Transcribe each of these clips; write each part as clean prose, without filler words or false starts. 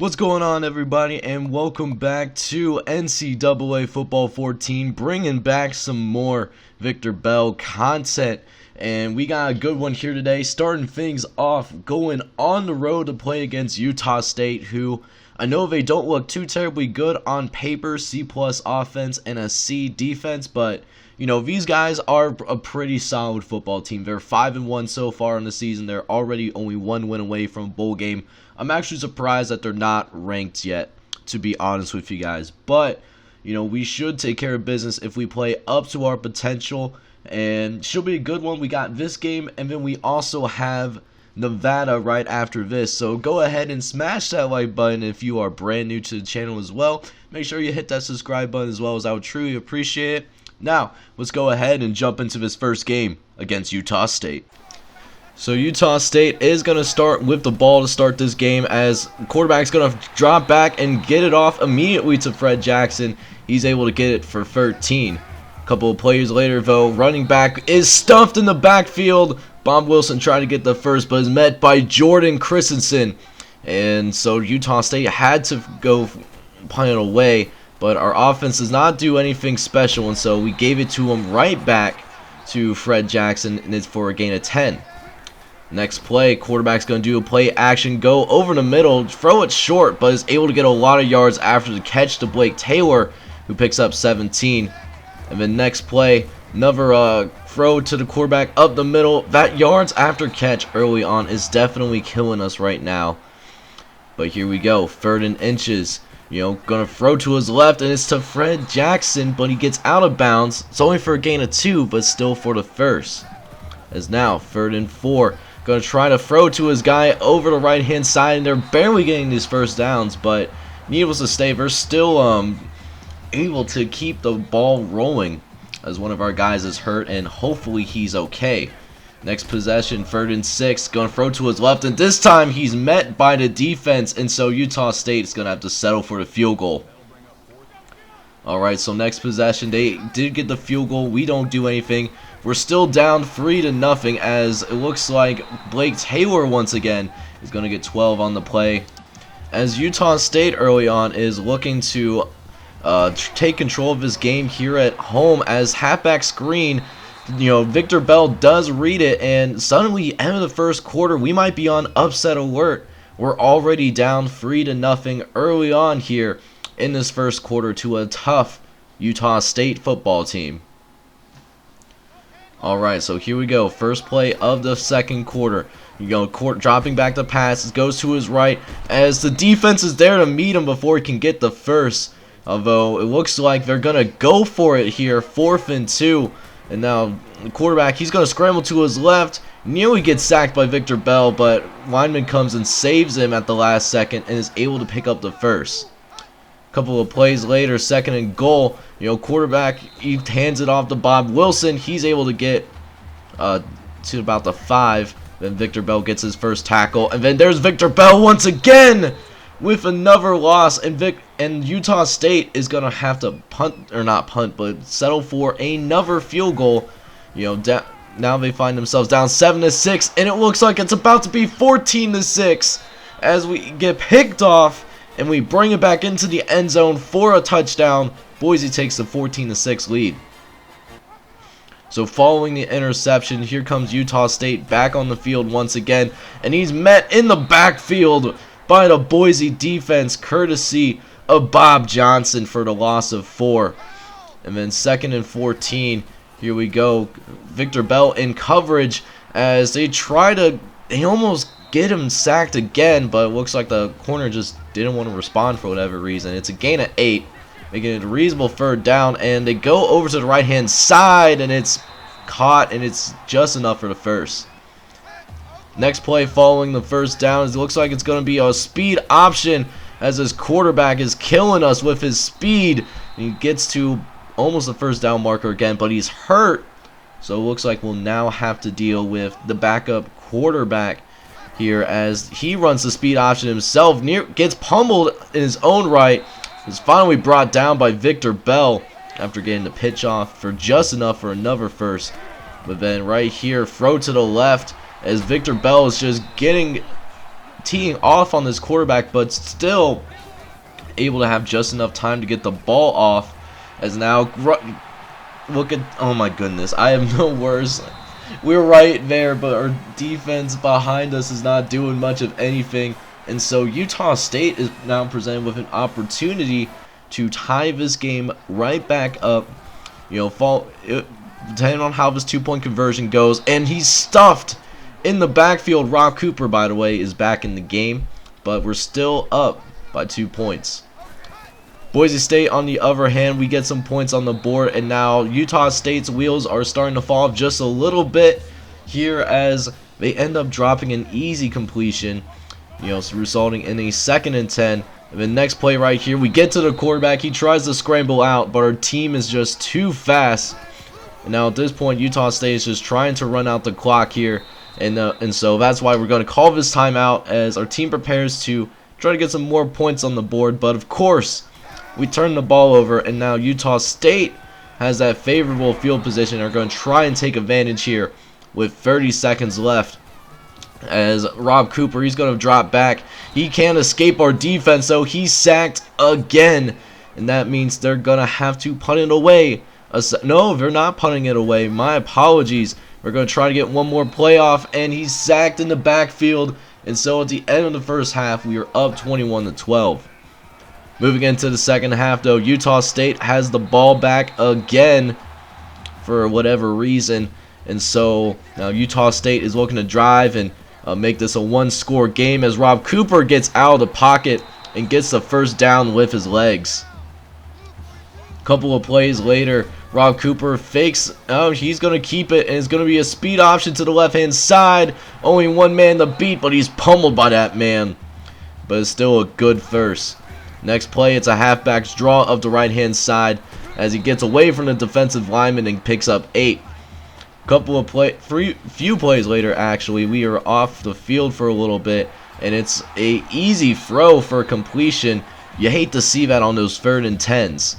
What's going on, everybody, and welcome back to NCAA Football 14, bringing back some more Victor Bell content. And we got a good one here today, starting things off, going on the road to play against Utah State, who I know they don't look too terribly good on paper, C+ offense and a C defense, but you know, these guys are a pretty solid football team. They're 5-1 so far in the season. They're already only one win away from a bowl game. I'm actually surprised that they're not ranked yet, to be honest with you guys. But, you know, we should take care of business if we play up to our potential. And should be a good one. We got this game, and then we also have Nevada right after this. So go ahead and smash that like button if you are brand new to the channel as well. Make sure you hit that subscribe button as well, as I would truly appreciate it. Now, let's go ahead and jump into this first game against Utah State. So Utah State is going to start with the ball to start this game, as the quarterback's going to drop back and get it off immediately to Fred Jackson. He's able to get it for 13. A couple of plays later, though, running back is stuffed in the backfield. Bob Wilson tried to get the first, but is met by Jordan Christensen. And so Utah State had to go punt it away. But our offense does not do anything special, and so we gave it to him right back to Fred Jackson, and it's for a gain of 10. Next play, quarterback's going to do a play action, go over the middle, throw it short, but is able to get a lot of yards after the catch to Blake Taylor, who picks up 17. And then next play, another throw to the quarterback up the middle. That yards after catch early on is definitely killing us right now. But here we go, 3rd and inches. You know, gonna throw to his left, and it's to Fred Jackson, but he gets out of bounds. It's only for a gain of 2, but still for the first. As now, 3rd and 4. Gonna try to throw to his guy over the right-hand side, and they're barely getting these first downs, but needless to say, they're still able to keep the ball rolling, as one of our guys is hurt, and hopefully he's okay. Next possession, 3rd and 6, going to throw to his left, and this time he's met by the defense, and so Utah State is going to have to settle for the field goal. Alright, so next possession, they did get the field goal. We don't do anything. We're still down 3-0, as it looks like Blake Taylor once again is going to get 12 on the play. As Utah State early on is looking to take control of this game here at home, as halfback screen. You know, Victor Bell does read it, and suddenly, end of the first quarter, we might be on upset alert. We're already down 3-0 early on here in this first quarter to a tough Utah State football team. Alright, so here we go. First play of the second quarter. You know, dropping back the pass, goes to his right, as the defense is there to meet him before he can get the first. Although, it looks like they're going to go for it here, 4th and 2. And now the quarterback, he's going to scramble to his left. Nearly gets sacked by Victor Bell, but lineman comes and saves him at the last second and is able to pick up the first. A couple of plays later, 2nd and goal. You know, quarterback, he hands it off to Bob Wilson. He's able to get to about the 5. Then Victor Bell gets his first tackle. And then there's Victor Bell once again with another loss, and Utah State is going to have to punt, or not punt, but settle for another field goal. You know, now they find themselves down 7-6, and it looks like it's about to be 14-6 as we get picked off, and we bring it back into the end zone for a touchdown. Boise takes the 14-6 lead. So following the interception, here comes Utah State back on the field once again, and he's met in the backfield by the Boise defense, courtesy of Bob Johnson, for the loss of 4. And then 2nd and 14. Here we go. Victor Bell in coverage as they try to almost get him sacked again, but it looks like the corner just didn't want to respond for whatever reason. It's a gain of 8, making it a reasonable 3rd down, and they go over to the right-hand side, and it's caught, and it's just enough for the first. Next play following the first down, it looks like it's going to be a speed option, as his quarterback is killing us with his speed. He gets to almost the first down marker again, but he's hurt. So it looks like we'll now have to deal with the backup quarterback here, as he runs the speed option himself. Gets pummeled in his own right. Is finally brought down by Victor Bell after getting the pitch off for just enough for another first. But then right here, throw to the left, as Victor Bell is just getting teeing off on this quarterback, but still able to have just enough time to get the ball off. As now, look at, oh my goodness, I have no words. We're right there, but our defense behind us is not doing much of anything. And so Utah State is now presented with an opportunity to tie this game right back up. You know, depending on how this 2-point conversion goes. And he's stuffed in the backfield. Rob Cooper, by the way, is back in the game. But we're still up by 2 points. Boise State, on the other hand, we get some points on the board. And now Utah State's wheels are starting to fall off just a little bit here as they end up dropping an easy completion. You know, so resulting in a 2nd and 10. And the next play right here, we get to the quarterback. He tries to scramble out, but our team is just too fast. And now at this point, Utah State is just trying to run out the clock here. And so that's why we're going to call this timeout as our team prepares to try to get some more points on the board. But of course, we turn the ball over, and now Utah State has that favorable field position. Are going to try and take advantage here with 30 seconds left. As Rob Cooper, he's going to drop back. He can't escape our defense, though. He's sacked again. And that means they're going to have to punt it away. No, they're not punting it away. My apologies. We're going to try to get one more play off, and he's sacked in the backfield. And so at the end of the first half, we are up 21-12. Moving into the second half, though, Utah State has the ball back again for whatever reason. And so now Utah State is looking to drive and make this a one-score game as Rob Cooper gets out of the pocket and gets the first down with his legs. A couple of plays later, Rob Cooper fakes. Oh, he's going to keep it, and it's going to be a speed option to the left-hand side. Only one man to beat, but he's pummeled by that man. But it's still a good first. Next play, it's a halfback's draw of the right-hand side as he gets away from the defensive lineman and picks up 8. Few plays later, actually, we are off the field for a little bit, and it's a easy throw for completion. You hate to see that on those 3rd and 10s.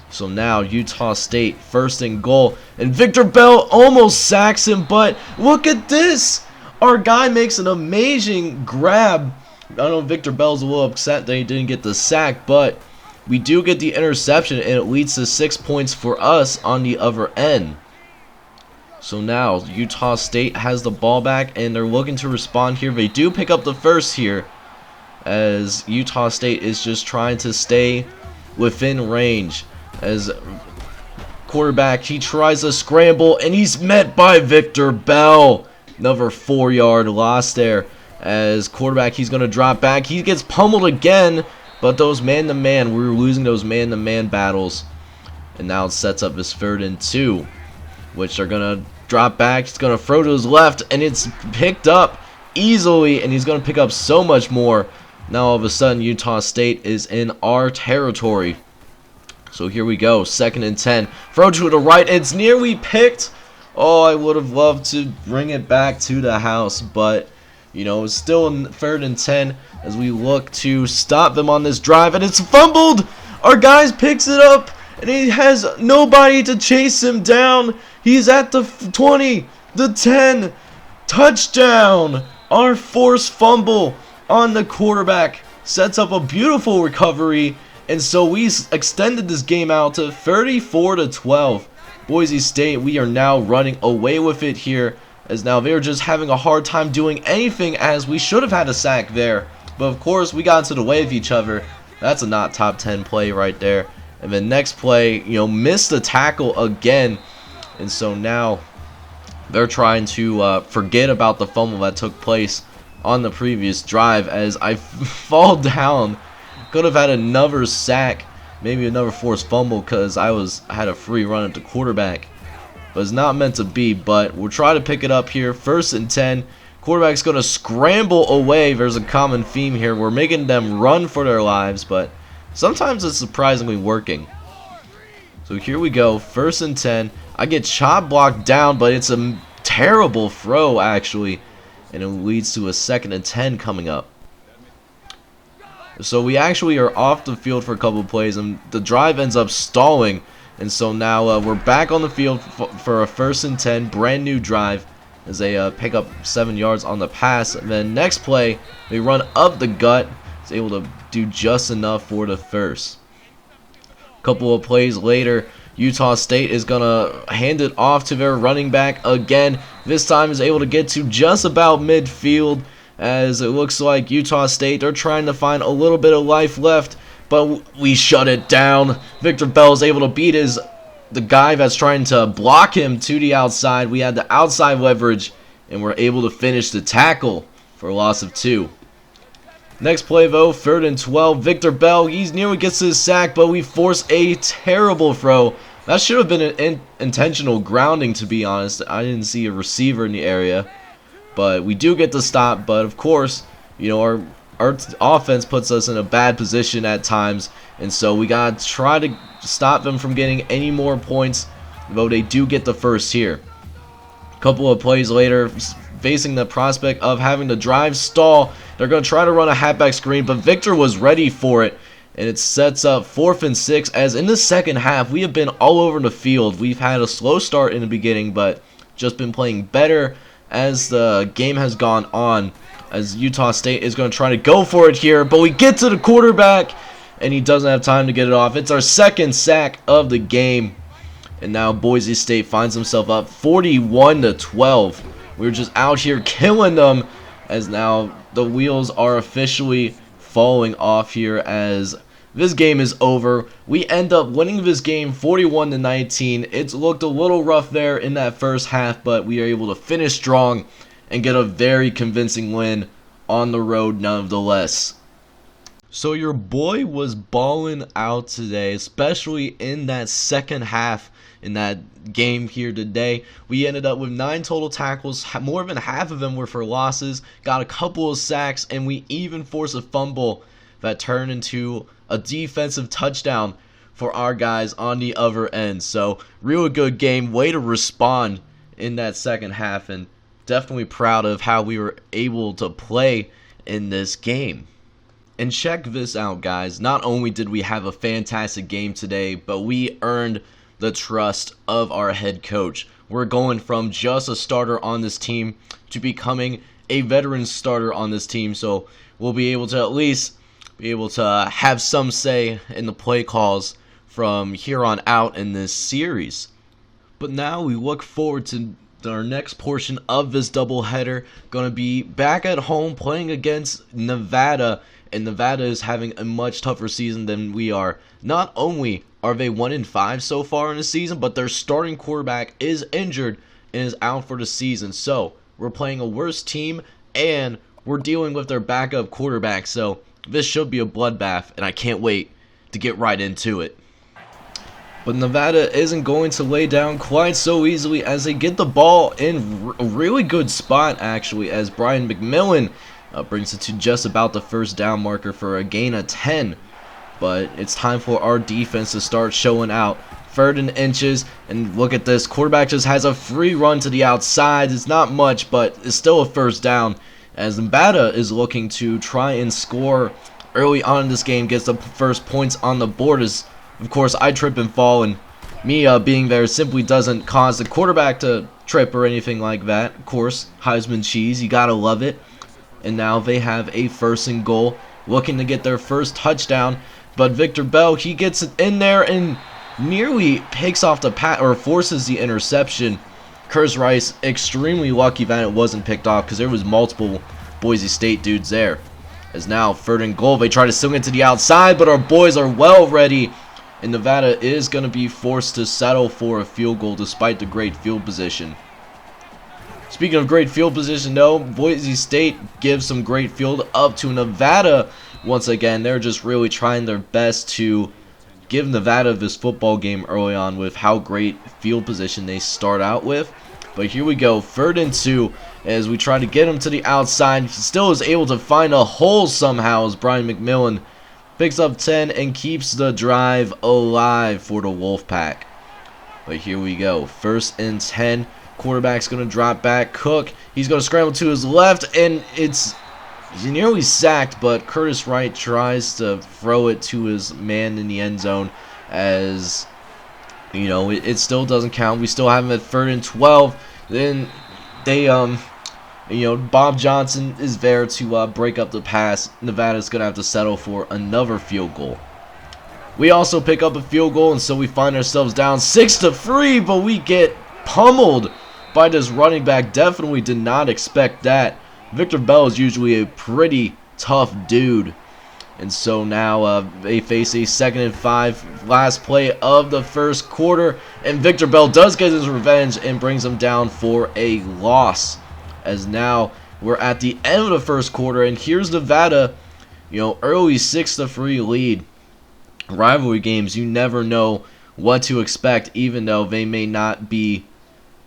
So now Utah State 1st and goal, and Victor Bell almost sacks him, but look at this! Our guy makes an amazing grab. I know Victor Bell's a little upset that he didn't get the sack, but we do get the interception, and it leads to 6 points for us on the other end. So now Utah State has the ball back, and they're looking to respond here. They do pick up the first here, as Utah State is just trying to stay within range. As quarterback, he tries to scramble, and he's met by Victor Bell. Another 4-yard loss there. As quarterback, he's going to drop back. He gets pummeled again, but those man-to-man, we were losing those man-to-man battles. And now it sets up his 3rd and 2, which they're going to drop back. He's going to throw to his left, and it's picked up easily, and he's going to pick up so much more. Now all of a sudden, Utah State is in our territory. So here we go, 2nd and 10. Throw to the right, and it's nearly picked. Oh, I would have loved to bring it back to the house, but you know, it's still in 3rd and 10 as we look to stop them on this drive, and it's fumbled. Our guy picks it up, and he has nobody to chase him down. He's at the 20, the 10, touchdown. Our forced fumble on the quarterback sets up a beautiful recovery, and so we extended this game out to 34-12. Boise State, we are now running away with it here, as now they're just having a hard time doing anything, as we should have had a sack there. But of course, we got into the way of each other. That's a not top 10 play right there. And the next play, you know, missed the tackle again. And so now they're trying to forget about the fumble that took place on the previous drive, as I fall down. Could have had another sack, maybe another forced fumble, because I had a free run at the quarterback. But it's not meant to be, but we'll try to pick it up here. 1st and 10. Quarterback's going to scramble away. There's a common theme here. We're making them run for their lives, but sometimes it's surprisingly working. So here we go, 1st and 10. I get chop blocked down, but it's a terrible throw, actually. And it leads to a 2nd and 10 coming up. So we actually are off the field for a couple of plays, and the drive ends up stalling. And so now we're back on the field for a 1st and 10, brand new drive. as they pick up 7 yards on the pass. And then next play, they run up the gut. Is able to do just enough for the first. A couple of plays later, Utah State is going to hand it off to their running back again. This time is able to get to just about midfield, as it looks like Utah State, they're trying to find a little bit of life left, but we shut it down. Victor Bell is able to beat the guy that's trying to block him to the outside. We had the outside leverage, and we're able to finish the tackle for a loss of 2. Next play, though, 3rd and 12. Victor Bell, he nearly gets his sack, but we force a terrible throw. That should have been an intentional grounding, to be honest. I didn't see a receiver in the area, but we do get the stop. But of course, you know, our offense puts us in a bad position at times, and so we gotta try to stop them from getting any more points, though they do get the first here. A couple of plays later, facing the prospect of having the drive stall, they're going to try to run a halfback screen, but Victor was ready for it, and it sets up 4th and 6, as in the second half, we have been all over the field. We've had a slow start in the beginning, but just been playing better as the game has gone on, as Utah State is going to try to go for it here, but we get to the quarterback, and he doesn't have time to get it off. It's our 2nd sack of the game, and now Boise State finds himself up 41-12. We're just out here killing them, as now the wheels are officially falling off here, as this game is over. We end up winning this game 41-19. It's looked a little rough there in that first half, but we are able to finish strong and get a very convincing win on the road nonetheless. So your boy was balling out today, especially in that second half. In that game here today, we ended up with 9 total tackles. More than half of them were for losses. Got a couple of sacks, and we even forced a fumble that turned into a defensive touchdown for our guys on the other end. So really good game. Way to respond in that second half, and definitely proud of how we were able to play in this game. And check this out, guys. Not only did we have a fantastic game today, but we earned the trust of our head coach. We're going from just a starter on this team to becoming a veteran starter on this team, so we'll be able to at least be able to have some say in the play calls from here on out in this series. But now we look forward to our next portion of this doubleheader. Going to be back at home playing against Nevada, and Nevada is having a much tougher season than we are. Not only are they 1-5 so far in the season, but their starting quarterback is injured and is out for the season. So we're playing a worse team, and we're dealing with their backup quarterback. So this should be a bloodbath, and I can't wait to get right into it. But Nevada isn't going to lay down quite so easily, as they get the ball in a really good spot, actually, as Brian McMillan brings it to just about the first down marker for a gain of 10. But it's time for our defense to start showing out. 3rd and inches, and look at this. Quarterback just has a free run to the outside. It's not much, but it's still a first down, as Nevada is looking to try and score early on in this game, gets the first points on the board. As of course I trip and fall, and me being there simply doesn't cause the quarterback to trip or anything like that. Of course, Heisman cheese, you gotta love it. And now they have a 1st and goal, looking to get their first touchdown. But Victor Bell, he gets it in there and nearly picks off the pass, or forces the interception. Curtis Rice, extremely lucky that it wasn't picked off, because there was multiple Boise State dudes there. As now 3rd and goal, they try to swing it to the outside, but our boys are well ready, and Nevada is going to be forced to settle for a field goal despite the great field position. Speaking of great field position, though, Boise State gives some great field up to Nevada. Once again, they're just really trying their best to give Nevada this football game early on with how great field position they start out with. But here we go, 3rd and 2, as we try to get him to the outside. He still is able to find a hole somehow, as Brian McMillan picks up 10 and keeps the drive alive for the Wolfpack. But here we go, 1st and 10. Quarterback's going to drop back. Cook, he's going to scramble to his left, and he's nearly sacked, but Curtis Wright tries to throw it to his man in the end zone, as, you know, it still doesn't count. We still have him at 3rd and 12. Then Bob Johnson is there to break up the pass. Nevada's going to have to settle for another field goal. We also pick up a field goal, and so we find ourselves down 6-3, but we get pummeled by this running back. Definitely did not expect that. Victor Bell is usually a pretty tough dude. And so now they face a 2nd and 5, last play of the first quarter, and Victor Bell does get his revenge and brings them down for a loss. As now we're at the end of the first quarter, and here's Nevada, early 6-3 lead. Rivalry games, you never know what to expect, even though they may not be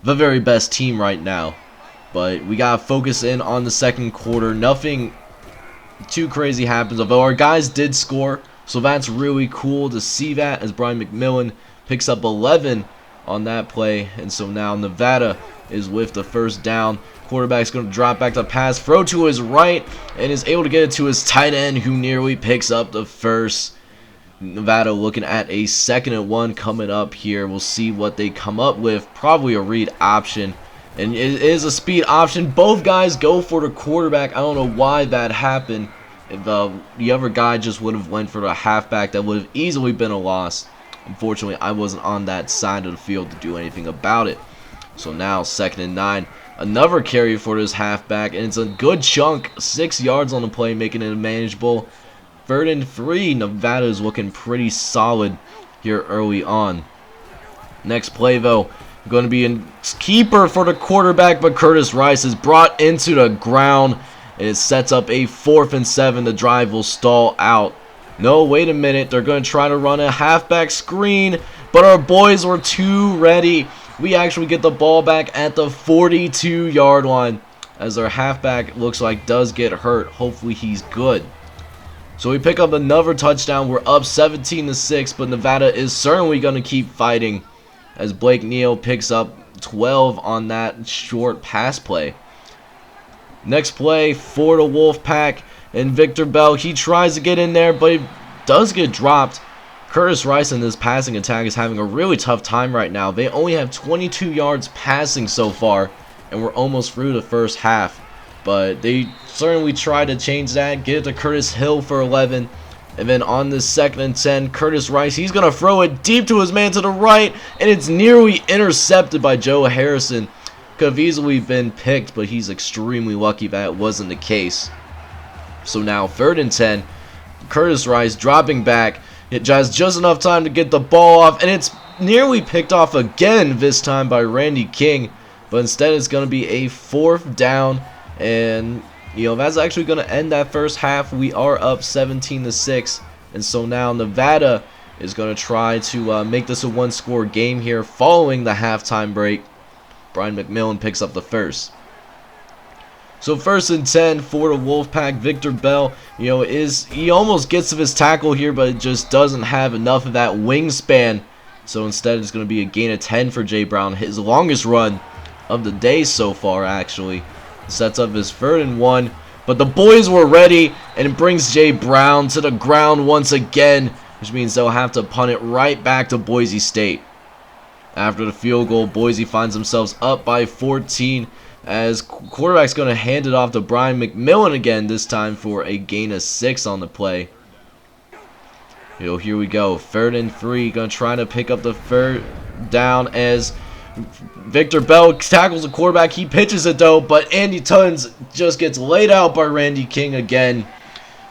the very best team right now. But we gotta focus in on the second quarter. Nothing too crazy happens, although our guys did score, so that's really cool to see that, as Brian McMillan picks up 11 on that play. And so now Nevada is with the first down. Quarterback's going to drop back to pass, throw to his right, and is able to get it to his tight end, who nearly picks up the first. Nevada looking at a 2nd and 1 coming up here. We'll see what they come up with. Probably a read option, and it is a speed option. Both guys go for the quarterback. I don't know why that happened. If the other guy just would have went for the halfback, that would have easily been a loss. Unfortunately, I wasn't on that side of the field to do anything about it. So now 2nd and 9. Another carry for this halfback, and it's a good chunk. 6 yards on the play, making it manageable. 3rd and 3. Nevada is looking pretty solid here early on. Next play, though, going to be a keeper for the quarterback, but Curtis Rice is brought into the ground, and it sets up a 4th and 7. The drive will stall out. No, wait a minute. They're going to try to run a halfback screen, but our boys were too ready. We actually get the ball back at the 42-yard line, as our halfback looks like does get hurt. Hopefully he's good. So we pick up another touchdown. We're up 17-6, but Nevada is certainly going to keep fighting, as Blake Neal picks up 12 on that short pass play. Next play for the Wolfpack, and Victor Bell, he tries to get in there, but he does get dropped. Curtis Rice in this passing attack is having a really tough time right now. They only have 22 yards passing so far, and we're almost through the first half. But they certainly try to change that, get it to Curtis Hill for 11. And then on this 2nd and 10, Curtis Rice, he's going to throw it deep to his man to the right, and it's nearly intercepted by Joe Harrison. Could have easily been picked, but he's extremely lucky that it wasn't the case. So now 3rd and 10, Curtis Rice dropping back. It has just enough time to get the ball off, and it's nearly picked off again, this time by Randy King. But instead it's going to be a 4th down, and that's actually going to end that first half. We are up 17-6, and so now Nevada is going to try to make this a 1-score game here following the halftime break. Brian McMillan picks up the first. So 1st and 10 for the Wolfpack. Victor Bell, he almost gets to his tackle here, but it just doesn't have enough of that wingspan. So instead it's going to be a gain of 10 for Jay Brown, his longest run of the day so far, actually. Sets up his 3rd and 1, but the boys were ready, and it brings Jay Brown to the ground once again, which means they'll have to punt it right back to Boise State. After the field goal, Boise finds themselves up by 14, as quarterback's going to hand it off to Brian McMillan again, this time for a gain of 6 on the play. Here we go. 3rd and 3, going to try to pick up the 3rd down, as Victor Bell tackles the quarterback. He pitches it though, but Andy Tuns just gets laid out by Randy King again,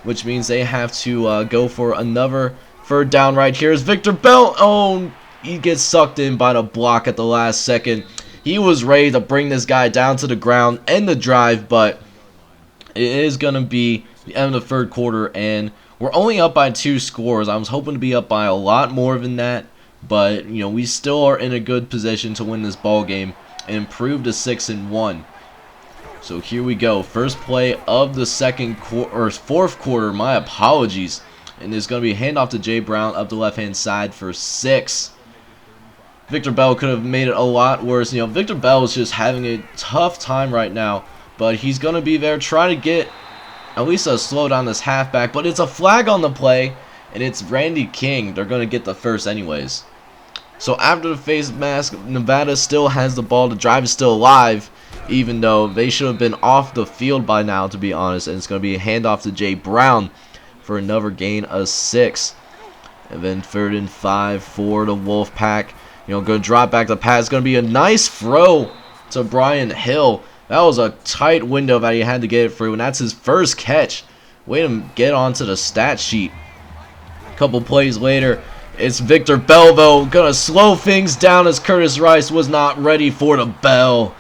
which means they have to go for another 3rd down right here. As Victor Bell, oh, he gets sucked in by the block at the last second. He was ready to bring this guy down to the ground, end the drive, but it is going to be the end of the 3rd quarter, and we're only up by 2 scores. I was hoping to be up by a lot more than that, but we still are in a good position to win this ball game and improve to 6-1. So here we go. First play of the 4th quarter. My apologies. And there's going to be a handoff to Jay Brown up the left-hand side for 6. Victor Bell could have made it a lot worse. Victor Bell is just having a tough time right now, but he's going to be there trying to get at least a slow down this halfback, but it's a flag on the play, and it's Randy King. They're going to get the first anyways. So after the face mask, Nevada still has the ball. The drive is still alive, even though they should have been off the field by now, to be honest. And it's going to be a handoff to Jay Brown for another gain of 6. And then 3rd and 5 for the Wolfpack. Going to drop back the pass. It's going to be a nice throw to Brian Hill. That was a tight window that he had to get it through, and that's his first catch. Way to get onto the stat sheet. A couple plays later, it's Victor Bell, though, gonna slow things down as Curtis Rice was not ready for the bell.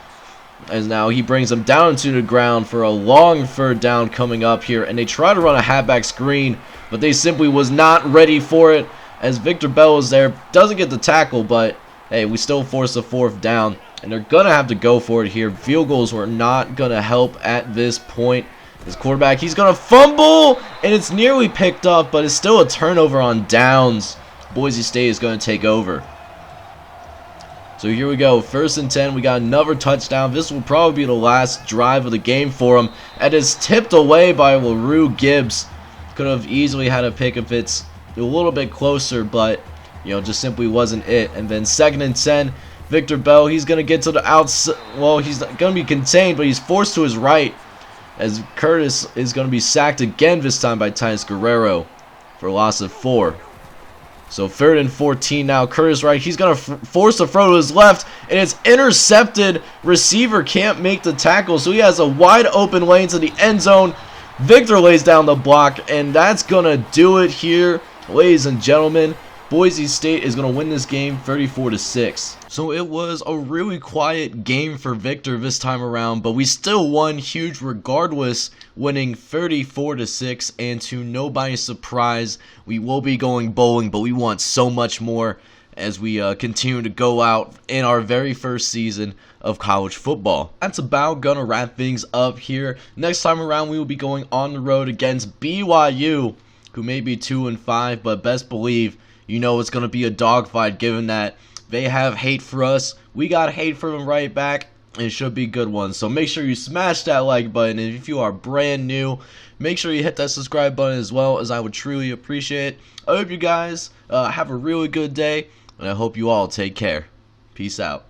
As now he brings him down to the ground for a long 3rd down coming up here, and they try to run a halfback screen, but they simply was not ready for it. As Victor Bell is there, doesn't get the tackle, but hey, we still force a 4th down. And they're going to have to go for it here. Field goals were not going to help at this point. His quarterback, he's going to fumble, and it's nearly picked up, but it's still a turnover on downs. Boise State is going to take over. So here we go. 1st and 10. We got another touchdown. This will probably be the last drive of the game for him. And it's tipped away by LaRue Gibbs. Could have easily had a pick if it's a little bit closer, but, just simply wasn't it. And then 2nd and 10. Victor Bell, he's going to get to the outside. Well, he's going to be contained, but he's forced to his right as Curtis is going to be sacked again, this time by Titus Guerrero for a loss of 4. So 3rd and 14 now. Curtis Wright, he's going to force a throw to his left, and it's intercepted. Receiver can't make the tackle, so he has a wide open lane to the end zone. Victor lays down the block, and that's going to do it here, ladies and gentlemen. Boise State is going to win this game 34-6. So it was a really quiet game for Victor this time around, but we still won huge regardless, winning 34-6. And to nobody's surprise, we will be going bowling, but we want so much more as we continue to go out in our very first season of college football. That's about gonna wrap things up here. Next time around, we will be going on the road against BYU, who may be 2-5, but best believe it's going to be a dogfight given that they have hate for us. We got hate for them right back. It should be a good one. So make sure you smash that like button. And if you are brand new, make sure you hit that subscribe button as well, as I would truly appreciate it. I hope you guys have a really good day, and I hope you all take care. Peace out.